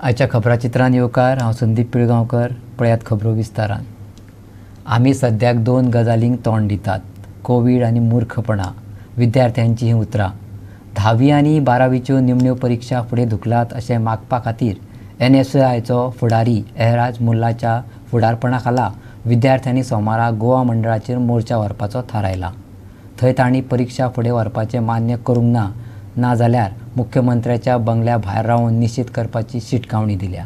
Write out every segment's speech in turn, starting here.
आजच्या खबराचित्रांत येवकार हांव संदीप पिळगांवकर. पळयात खबरो विस्तारान. आमी सद्याक 2 गजालींक तोंड दितात, कोवीड आनी मूर्खपणां. विद्यार्थ्यांची ही उतरां. 10वी आनी 12वीच्यो निमण्यो परीक्षा फुडें धुकलात अशें मागपा खातीर NSAIचो फुडारी एहराज मुल्लाच्या फुडारपणा खाला विद्यार्थ्यांनी सोमारा गोवा मंडळाचेर मोर्चा व्हरपाचो थारायला. थंय तांणी परीक्षा फुडें व्हरपाचें मान्य करूंक ना जाल्यार मुख्यमंत्र्याच्या बंगल्या भायर रावन निश्चित करपाची शिटकावणी दिल्या.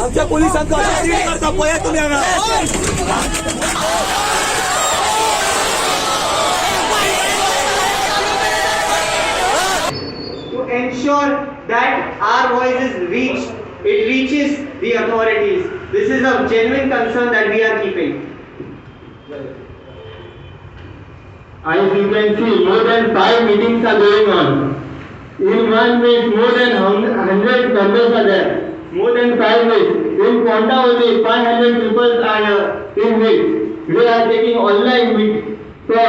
आमच्या पोलिसांचा करता पळया तुम्ही हांगा. To ensure that our voice is reached, it reaches the authorities. This is a genuine concern that we are keeping. As you can see, more than 5 meetings are going on. In one week, more than 100 members are there. More than 5 weeks. In Ponta only 500 people are in weeks. We are taking online meet for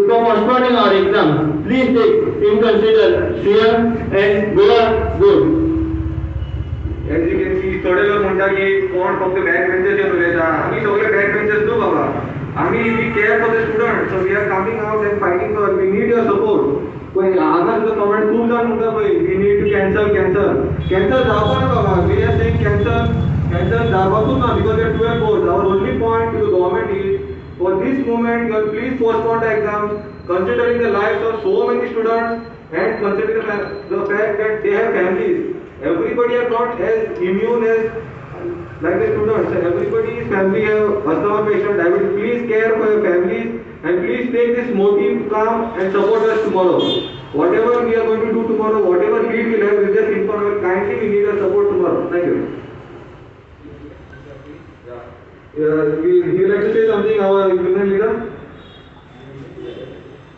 postponing our exam. Please take in consider CM and Goa board. As you can see, थोडे लोक म्हणतात की कोण फक्त back benchers उलयता. आम्ही सगळे back benchers न्हू बाबा. आम्ही we care for the student, so we are coming out and fighting for, we need your support. पण हांगा जो कमेंट खूब जाण म्हणटा पळय, वी नीड टू कॅन्सल जावपा ना बाबा. वी आर सेइंग कॅन्सल जावपाकूच ना, because we are 12 boards. Our only point to the government is for this moment you please postpone the exam, considering the lives of so many students and considering the fact that they have families. Everybody are not as immune as like the students. Everybody's family have asthma patient, diabetes. Please care for your families and please take this motive calm and support us tomorrow. Whatever we are going to do tomorrow, whatever lead we'll have, we'll just inform us. Kindly we need your support tomorrow. Thank you. We like to say something, our union leader.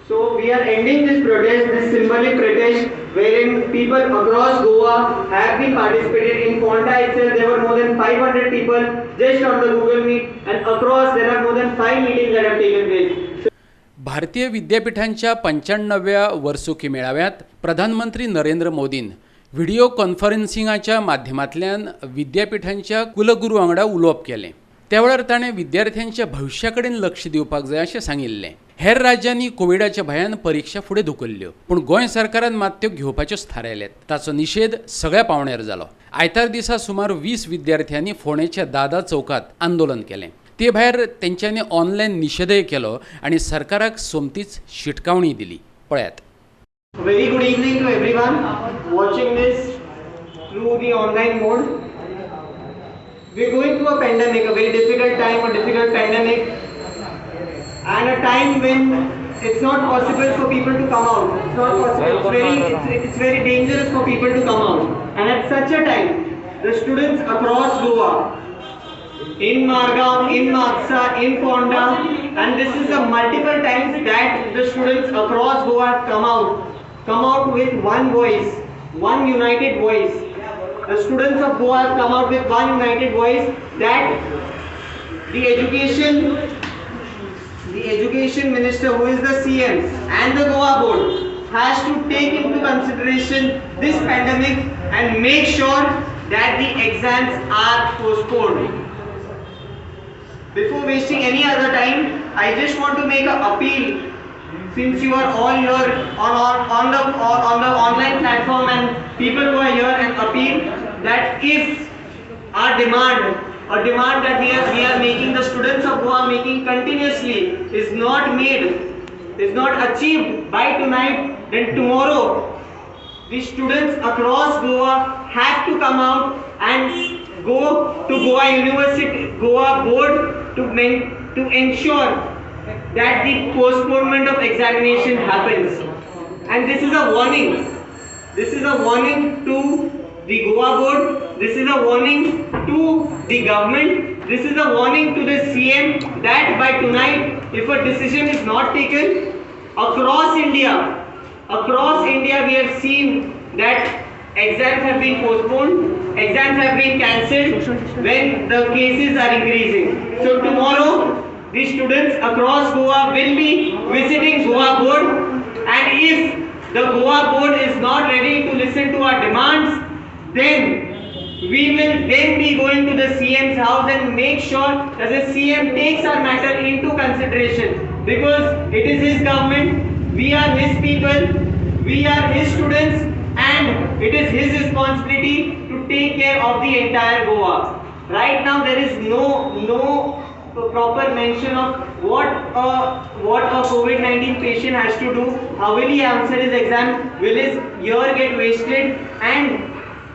So we are ending this protest, this symbolic protest, wherein people across Goa have been participated. In Ponta itself, there were more than 500 people just on the Google Meet, and across there are more than 5 meetings that have taken place. भारतीय विद्यापीठांच्या 95व्या वर्सुकी मेळाव्यात प्रधानमंत्री Narendra मोदीन video कॉन्फरन्सिंगाच्या माध्यमांतल्यान विद्यापीठांच्या कुलगुरू वांगडा उलोवप केलें. त्या वेळार ताणें विद्यार्थ्यांच्या भविश्या कडेन लक्ष दिवपाक जाय अशें सांगिल्लें. हेर राज्यांनी कोविडाच्या भयान परीक्षा फुडें धुकल्ल्यो, पूण गोंय सरकारान मात त्यो घेवपाच्योच थारायल्यात. ताचो निशेध सगळ्या पावंड्यार जालो. आयतार दिसा सुमार 20 विद्यार्थ्यांनी फोंडेच्या दादा चौकात आंदोलन केलें. ते भायर तेंच्यांनी ऑनलायन निशेधय केलो आनी सरकाराक सोमतीच शिटकावणी दिली. पळयात. Very good evening to everyone watching this through the online mode. We are going through a pandemic, a very difficult time, a difficult pandemic, and a time when it's not possible for people to come out. It's not possible. It's very dangerous for people to come out. And at such a time, the students across Goa, in Margao, in Maksa, in Ponda, and this is the multiple times that the students across Goa come out with one voice, one united voice. The students of Goa have come out with one united voice that the education minister, who is the CM, and the Goa board has to take into consideration this pandemic and make sure that the exams are postponed. Before wasting any other time, I just want to make an appeal, since you are all here on the online platform and people who are here, and appeal that if our demand that we are making, the students of Goa making continuously, is not achieved by tonight, then tomorrow the students across Goa have to come out and go to Goa University, Goa board to ensure that the postponement of examination happens. And this is a warning. This is a warning to the Goa board. This is a warning to the government. This is a warning to the CM that by tonight, if a decision is not taken across India, we have seen that exams have been postponed, exams have been cancelled when the cases are increasing. So tomorrow, the students across Goa will be visiting Goa board, and if the Goa board is not ready to listen to our demands, then we will then be going to the CM's house and make sure that the CM takes our matter into consideration, because it is his government, we are his people, we are his students, and it is his responsibility to take care of the entire Goa. Right now there is no proper mention of what a COVID-19 patient has to do, how will he answer his exam, will his year get wasted, and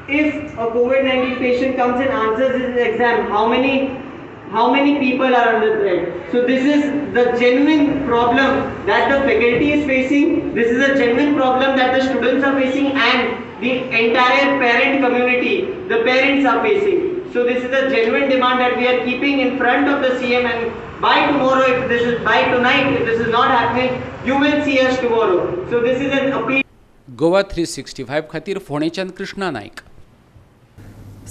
if a COVID-19 patient comes and answers his exam, how many people are under threat? So this is the genuine problem that the faculty is facing. This is a genuine problem that the students are facing, and the entire parent community, the parents are facing. So this is a genuine demand that we are keeping in front of the CM, and by tonight, if this is not happening, you will see us tomorrow. So this is an appeal. Goa 365 खातीर फोणेच्यान कृष्णा नायक.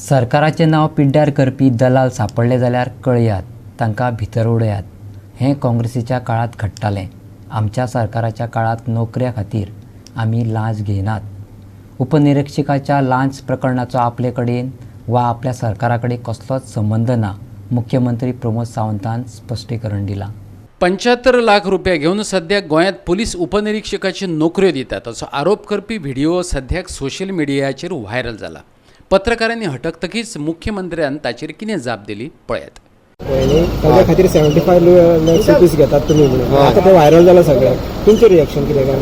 सरकाराचें नांव पिड्ड्यार करपी दलाल सापडले जाल्यार कळयात, तांकां भितर उडयात. हें काँग्रेसीच्या काळात घडटालें. आमच्या सरकाराच्या काळात नोकऱ्या खातीर आमी लांच घेयनात. उपनिरीक्षकाच्या लांच प्रकरणाचो आपले कडेन वा आपल्या सरकारा कडेन कसलोच संबंद ना, मुख्यमंत्री प्रमोद सावंतान स्पश्टीकरण दिलां. 75 लाख रुपया घेवन सद्याक गोंयांत पुलीस उपनिरीक्षकाची नोकऱ्यो दितात असो आरोप करपी व्हिडिओ सद्याक सोशल मिडियाचेर व्हायरल जाला. पत्रकारांनी हटकतकीच मुख्यमंत्र्यान ताचेर कितें जाप दिली पळयात. ताच्या खातीर 75 लाख रुपीस घेतात तुमी म्हणून आतां तें व्हायरल जालां सगळ्याक. तुमचें रिएक्शन कितें काय?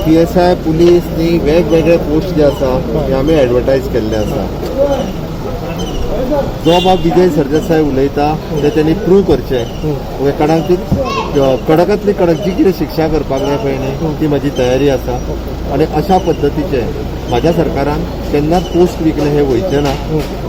PSI पुलीस नी वेगवेगळे पोस्ट जे आसा ते आमी एडवर्टायज केल्ले आसा. जो बाब विजय सरदेसाय उलयता ते त्यांनी प्रूव करचें. कडकांतली कडक जी कितें शिक्षा करपाक जाय पळय न्ही ती म्हजी तयारी आसा. आनी अशा पद्दतीचे म्हाज्या सरकारान केन्नाच पोस्ट विकले हे वयचे ना.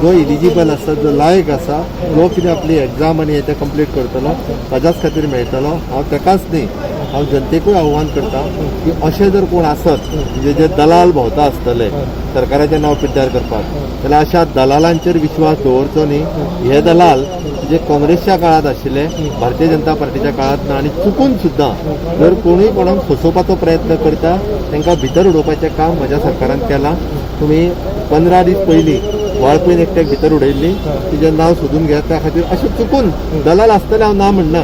जो इलिजिबल आसा, जो लायक आसा, जो कितें आपली एग्जाम आनी हें कंप्लीट करतलो ताच्याच खातीर मेळटलो. हांव तेकाच न्ही, हांव जनतेकूय आव्हान करता की अशे जर कोण आसत जे दलाल भोंवता आसतले सरकाराचें नांव पिड्ड्यार करपाक, जाल्यार अशा दलालांचेर विश्वास दवरचो न्ही. हे दलाल जे काँग्रेसच्या काळात आशिल्ले, भारतीय जनता पार्टीच्या काळात ना, आनी चुकून सुद्दां जर कोणूय कोणाक फसोवपाचो प्रयत्न करता तांकां भितर उडोवपाचें काम म्हज्या सरकारान केलां. तुमी 15 दीस पयलीं वाळपयन एकट्याक भितर उडयल्ली, तिजें नांव सोदून घेयात. त्या खातीर अशें चुकून दलाल आसतले हांव ना म्हणना,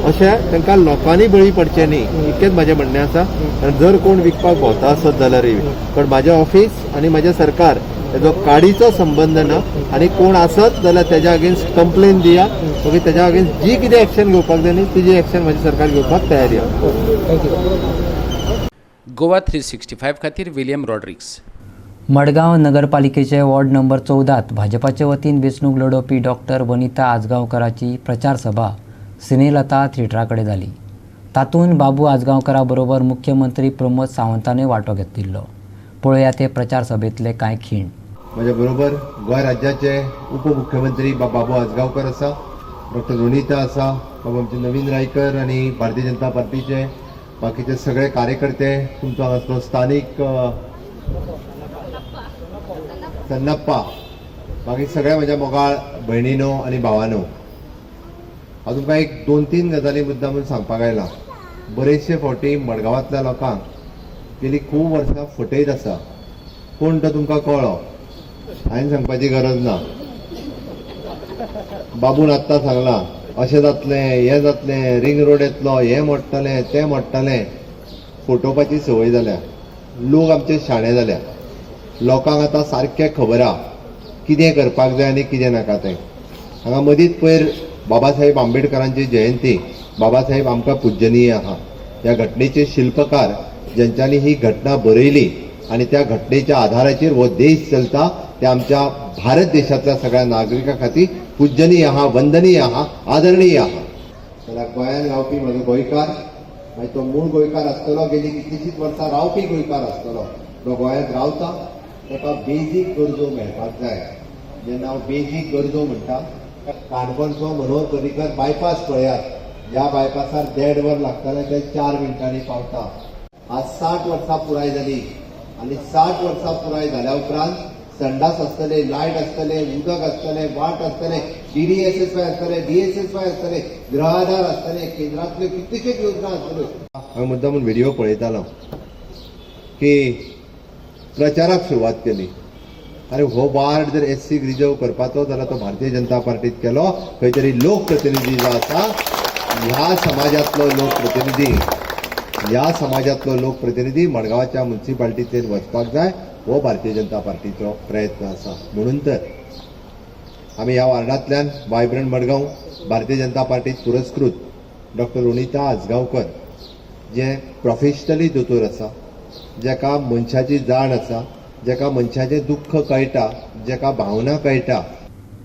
अशें तांकां लोकांनी बळी पडचें न्ही, इतकेंच म्हजें म्हणणें आसा. आनी जर कोण विकपाक भोंवता आसत जाल्यारूय, पण म्हाजें ऑफिस आनी म्हजें सरकार हेजो काडीचो संबंद ना. आनी कोण आसत जाल्यार तेज्या अगेन्स्ट कंप्लेन दिया. ओके, तेज्या अगेन्स्ट जी कितें एक्शन घेवपाक जाय न्ही तिजी एक्शन म्हजें सरकार घेवपाक तयारी आसा. गोवा 365 खातीर विलियम रॉड्रिक्स. मडगांव नगरपालिकेचे वॉर्ड नंबर 14 भाजपाचे वतीन वेंचणूक लडोवपी डॉक्टर वनिता आजगांवकाराची प्रचार सभा सिनेलता थिएटरा कडेन जाली. तातूंत बाबू आजगांवकारा बरोबर मुख्यमंत्री प्रमोद सावंतानूय वांटो घेतिल्लो. पळया ते प्रचार सभेतले कांय खीण. म्हज्या बरोबर गोंय राज्याचे उपमुख्यमंत्री बाबू आजगांवकर आसा, डॉक्टर वनिता आसा, बाबा आमचे नवीन रायकर आनी भारतीय जनता पार्टीचे बाकीचे सगळे कार्यकर्ते, तुमचो हांगासलो स्थानीक सन्नप्पा, बाकी सगळ्या म्हज्या मोगाळ भयणीनो आनी भावानो. हांव तुमकां एक 2-3 गजाली मुद्दामून सांगपाक आयला. बरेचशे फावटी मडगांवांतल्या लोकांक गेली खूब वर्सां फटयत आसा. कोण तो तुमकां कळ्ळो, हांवें सांगपाची गरज ना. बाबून आत्तां सांगलां अशें जातलें, हें जातलें, रिंग रोड येतलो, हें मोडटलें, तें मोडटलें. फटोवपाची संवय जाल्या. लोक आमचे शाणे जाल्या. लोकांक आतां सारकें खबर आहा कितें करपाक जाय आनी कितें नाका तें. हांगा मदींच पयर बाबासाहेब आंबेडकरांची जयंती. बाबासाहेब आमकां पुज्यनीय आहा. ह्या घटनेचे शिल्पकार ज्यांच्यांनी ही घटना बरयली आनी त्या घटनेच्या आधाराचेर हो देश चलता, ते आमच्या भारत देशांतल्या सगळ्या नागरिकां खातीर पूजनीय आहा, वंदनीय आहा, आदरणीय आहा. जाल्यार गोंयांत रावपी म्हजो गोंयकार, मागीर तो मूळ गोंयकार आसतलो, गेली कितलींशींच वर्सां रावपी गोंयकार आसतलो, तो गोंयांत रावता, ताका बेजीक गरजो मेळपाक जाय. जेन्ना हांव बेजीक गरजो म्हणटा, काणकोणचो मनोहर पर्रीकर बायपास पळयात, ह्या बायपासार 1.5 वर लागताले ते 4 मिनटांनी पावता. आज 60 वर्सां पुराय जाली आनी 60 वर्सां पुराय जाल्या उपरांत संडास आसतले, लायट आसतले, उदक आसतले, वाट आसतले, DDSSY आसतले, DSSY आसतले, गृहाधार आसतले, केंद्रांतल्यो कितलेश्योच योजना आसतल्यो. हांवें मुद्दामून व्हिडिओ पळयतालो की प्रचाराक सुरवात केली. अरे हो वार्ड जर SC रिजर्व करपाचो जाल्यार तो भारतीय जनता पार्टीत केलो. खंय तरी लोकप्रतिनिधी जो आसा, ह्या समाजातलो लोकप्रतिनिधी मडगांवच्या म्युनिसिपालिटीचेर वचपाक जाय, हो भारतीय जनता पार्टीचो प्रयत्न आसा. म्हणून तर आमी ह्या वार्डांतल्यान वायब्रंट मडगांव भारतीय जनता पार्टीत पुरस्कृत डॉक्टर रोनिता आजगांवकर, जे प्रोफेशनली दोतोर आसा, जेका मनशाची जाण आसा, जेका मनशाचें दुख्ख कळटा, जेका भावना कळटा.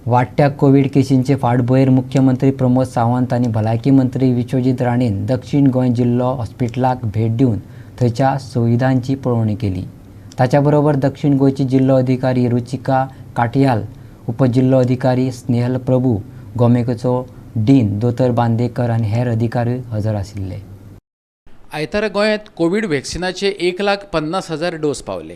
वाडट्या कोविड केसींचे फाटभुंयेर मुख्यमंत्री प्रमोद सावंत आनी भलायकी मंत्री विश्वजीत राणेन दक्षिण गोंय जिल्लो हॉस्पिटलाक भेट दिवन थंयच्या सुविधांची पळोवणी केली. ताच्या बरोबर दक्षिण गोंयची जिल्लो अधिकारी रुचिका काटियाल, उपजिल्लो अधिकारी स्नेहल प्रभू, गोमेकचो डीन दोतर बांदेकर आनी हेर अधिकारी हजर आशिल्ले. आयतारा गोंयांत कोविड व्हॅक्सिनाचे 1,50,000 डोस पावले.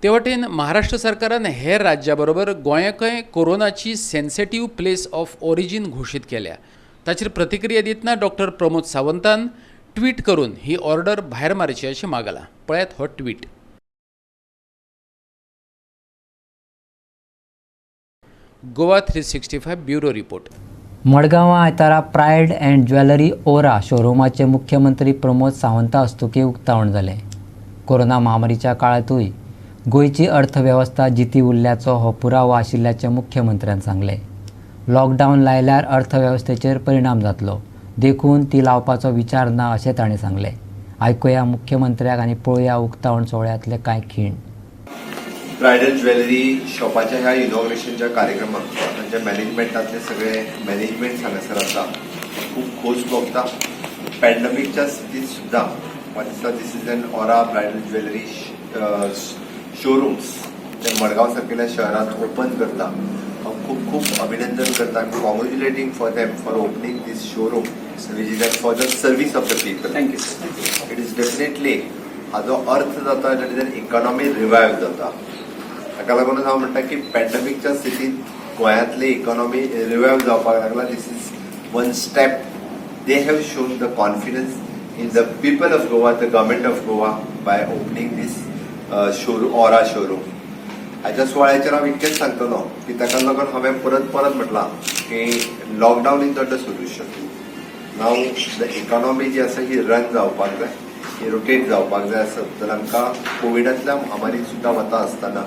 ते वटेन महाराष्ट्र सरकारान हेर राज्या बरोबर गोंयाकय कोरोनाची सेन्सिटीव प्लेस ऑफ ओरिजीन घोशीत केल्या. ताचेर प्रतिक्रिया दितना डॉक्टर प्रमोद सावंतान ट्वीट करून ही ऑर्डर भायर मारची अशें मागलां. पळयात हो ट्वीट. Goa 365 bureau report. मडगांवां आयतारा प्रायड अँड ज्वेलरी ओरा शोरूमाचे मुख्यमंत्री प्रमोद सावंता हस्तुकी उक्तावण जालें. कोरोना महामारीच्या काळांतूय गोंयची अर्थवेवस्था जिती उरल्याचो हो पुरावो आशिल्ल्याचें मुख्यमंत्र्यान सांगलें. लॉकडावन लायल्यार अर्थवेवस्थेचेर परिणाम जातलो, देखून ती लावपाचो विचार ना अशें ताणें सांगलें. आयकुया मुख्यमंत्र्याक आनी पळोवया उक्तावण सोहळ्यांतले कांय खीण. ब्रायडल ज्वेलरी शॉपाच्या ह्या इनॉग्रेशनच्या कार्यक्रमाक म्हणजे मॅनेजमेंटातले सगळे मॅनेजमेंट हांगासर आसा, खूब खोस भोगता. पॅन्डेमिकच्या स्थितीत सुद्दां म्हाका दिसता this is an Aura bridal jewellery showrooms जे मडगांव सारकेल्या शहरात ओपन करता. हांव खूब खूब अभिनंदन करता. Congratulating for them for opening this showroom which is for the service of the people. Thank you. It is definitely हाजो अर्थ जाता जाल्यार इकॉनॉमी रिवायव जाता. ताका लागून हांव म्हणटा की पॅन्डेमिकच्या स्थितीत गोंयांतली इकॉनॉमी रिवायव जावपाक लागला. This is one step. They have shown the confidence in the people of Goa, the government of Goa by opening this Aura showroom. हाच्या सुवाळ्याचेर हांव इतकेंच सांगतलो की ताका लागून हांवें परत म्हटलां की lockdown is not the solution. Now the economy जी आसा ही रन जावपाक जाय, ही रोटेट जावपाक जाय आसत. तर आमकां कोविडांतल्या महामारीक सुद्दां वता आसतना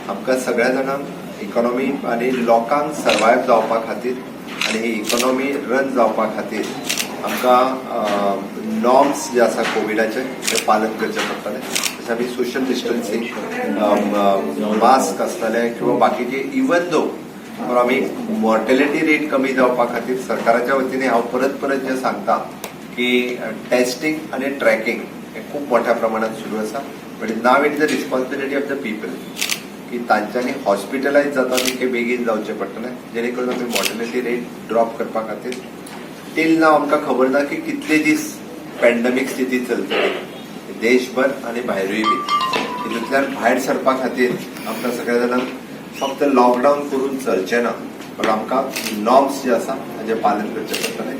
आमकां सगळ्या जाणांक इकॉनॉमी आनी लोकांक सर्वायव जावपा खातीर आनी ही इकॉनॉमी रन जावपा खातीर आमकां नॉर्म्स जे आसा कोविडाचे ते पालन करचें पडटलें. जशें आमी सोशल डिस्टन्सिंग, मास्क आसतले किंवा बाकीचे इवन दो आमी मॉर्टेलिटी रेट कमी जावपा खातीर सरकाराच्या वतीने हांव परत जे सांगता की टेस्टिंग आनी ट्रॅकिंग हे खूब मोठ्या प्रमाणात सुरू आसा. But now it is the responsibility of the people की तांच्यांनी हॉस्पिटलायज जाता तितके बेगीन जावचें पडटलें, जेणे करून आमी मॉर्टेलिटी रेट ड्रॉप करपा खातीर. टील नाव आमकां खबर ना की कितले दीस पॅन्डेमिक स्थिती चलतली देशभर आनी भायरूय बी. हितूंतल्यान भायर सरपा खातीर आमकां सगळ्या जाणांक फक्त लॉकडावन करून चलचें ना, पण आमकां नॉर्म्स जे आसा ताचें पालन करचें पडटलें.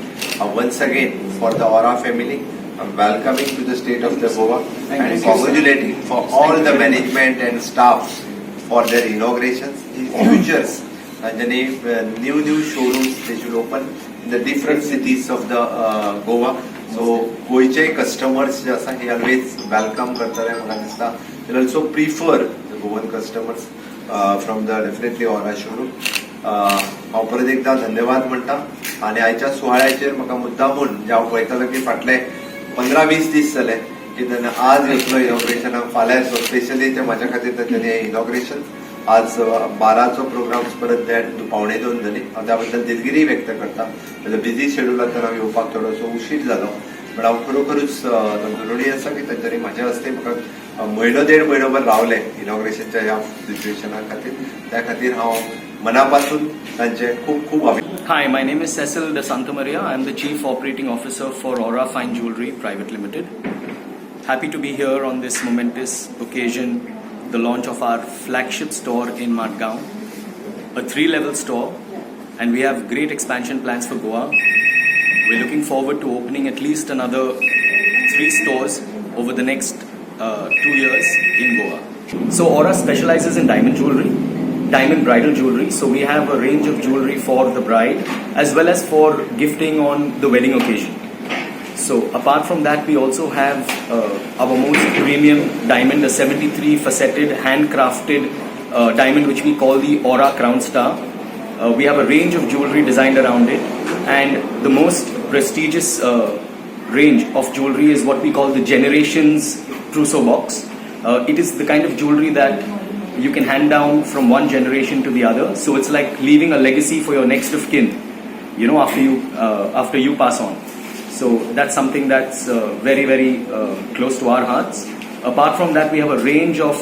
once again for the Aura family, I'm welcoming to the state of the Goa and congratulating for all the management and staff for their inaugurations in futures and the new showrooms they should open in the different cities of the Goa. So goiche customers जे आसा he always welcome करतले म्हाका दिसता. They also prefer the Goan customers from the definitely Aura showroom. हांव परत एकदा धन्यवाद म्हणटा. आनी आयच्या सुवाळ्याचेर म्हाका मुद्दामून जे हांव पळयतालो की फाटले 15-20 दीस जाले की आज घेतलो इनॉग्रेशनाक, फाल्यां स्पेशली ते म्हाज्या खातीर तांच्यानी इनॉग्रेशन आज 12चो प्रोग्राम परत देट 1:45 जाली हांव त्या बद्दल दिलगिरी व्यक्त करता. म्हज्या बिझी शेड्युलांतल्यान हांव येवपाक थोडोसो उशीर जालो, पण हांव खरोखरूच ऋणी आसा की तांच्यांनी म्हाज्या हस्ते म्हाका म्हयनो 1.5 म्हयनोभर रावले इनॉग्रेशनच्या ह्या सिच्युएशना खातीर. त्या खातीर हांव मनापासून तांचे खूब खूब आभार. Hi, my name is Cecil De Santa Maria. I am the Chief Operating Officer for Aura Fine Jewelry Private Limited. Happy to be here on this momentous occasion, the launch of our flagship store in Madgaon, a 3-level store, and we have great expansion plans for Goa. We're looking forward to opening at least another 3 stores over the next 2 years in Goa. So Aura specializes in diamond jewelry, diamond bridal jewelry. So we have a range of jewelry for the bride as well as for gifting on the wedding occasion. So apart from that, we also have our most premium diamond, a 73 faceted handcrafted diamond which we call the Aura Crown Star. We have a range of jewelry designed around it, and the most prestigious range of jewelry is what we call the Generations Trousseau box. It is the kind of jewelry that you can hand down from one generation to the other, so it's like leaving a legacy for your next of kin, you know, after you pass on. So that's something that's very, very close to our hearts. Apart from that, we have a range of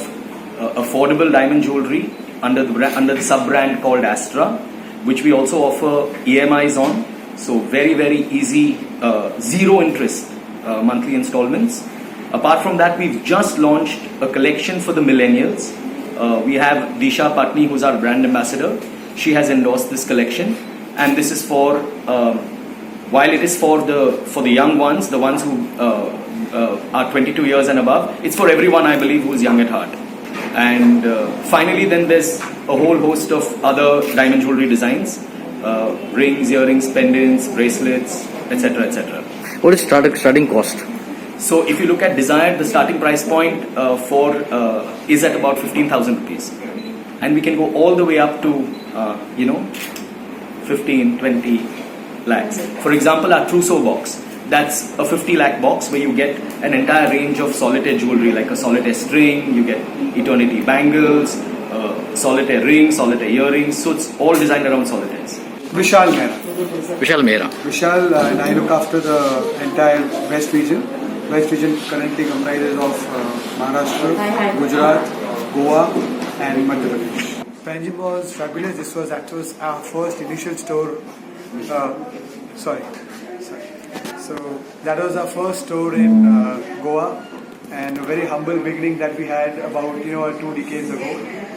affordable diamond jewelry under the sub-brand called Astra, which we also offer EMIs on. So very, very easy, zero interest monthly installments. Apart from that, we've just launched a collection for the millennials. We have Disha Patni, who's our brand ambassador. She has endorsed this collection, and this is for while it is for the young ones, the ones who are 22 years and above. It's for everyone, I believe, who's young at heart. And finally, then there's a whole host of other diamond jewelry designs, rings, earrings, pendants, bracelets, etc., etc. What is starting cost? So if you look at Desire, the starting price point is at about 15,000 rupees, and we can go all the way up to 15-20 lakhs. For example, our trousseau box, that's a 50 lakh box where you get an entire range of solitaire jewelry, like a solitaire string, you get eternity bangles, solitaire rings, solitaire earrings. So it's all designed around solitaires. Vishal Mehra. Vishal Mehra. Vishal, and I look after the entire West region. West region currently comprises of Maharashtra, Gujarat, Goa, and Madhya Pradesh. Panjim was fabulous. This was actually our first initial store. So that was our first store in Goa, and a very humble beginning that we had about 2 decades ago.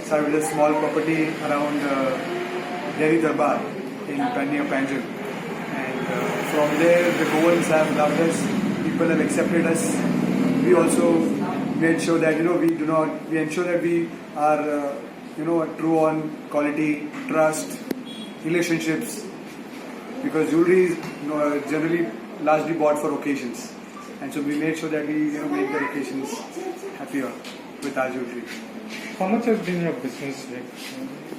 Started with a small property around Delhi Darbar in near Panjim, and from there the Goans have loved us. People have accepted us. We also made sure that we ensure that we are true on quality, trust, relationships, because jewelry is generally largely bought for occasions, and so we made sure that we make the occasions happier with our jewelry. How much has been your business like?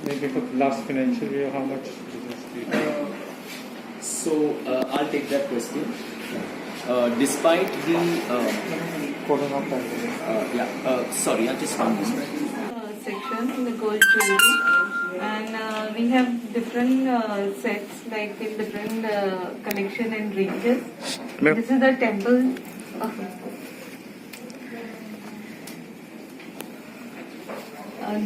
Maybe for the last financial year, how much business did you do? So I'll take that question. Despite the Corona pandemic. sorry, I'll just run this back. Section in the gold jewelry, and we have different sets, like in different collection and ranges. This is the temple.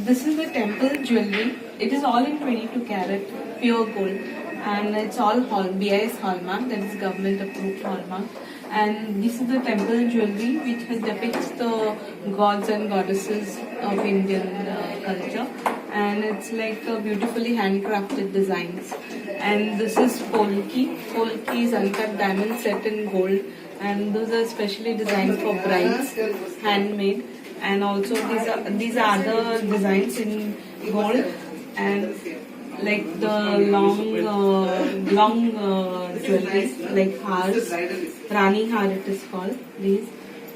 This is the temple jewelry. It is all in 22 karat pure gold, and it's all BIS hallmark, that is government approved hallmark. And this is the temple jewelry which depicts the gods and goddesses of Indian culture, and it's like beautifully handcrafted designs. And this is polki. Polki is uncut diamond set in gold, and those are specially designed for brides, handmade. And also these are other designs in gold, and like the long jewelry, like haars, Rani haar it is called, these.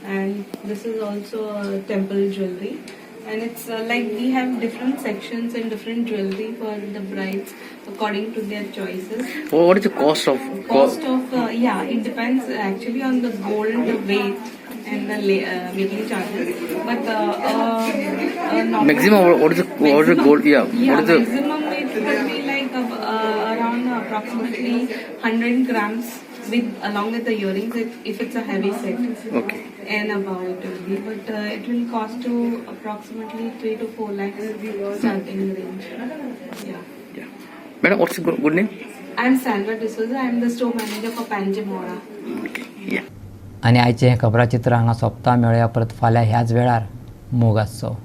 And this is also temple jewelry, and it's like we have different sections and different jewelry for the brides according to their choices. What is the cost of? It depends actually on the gold weight and the making charges. But normal- Maximum, what is the gold? Yeah, Yeah, what is the maximum it will be like around approximately 100 grams along with the earrings if it's a heavy set. Okay. And above it will be, but it will cost to approximately 3 to 4 lakhs starting range. Yeah. Madam, what's the good name? I'm Sandra D'Souza. I'm the store manager for Panjimora. Yeah. आनी आयचें हें खबराचित्र हांगा सोंपता. मेळया परत फाल्यां ह्याच वेळार मोगाचो.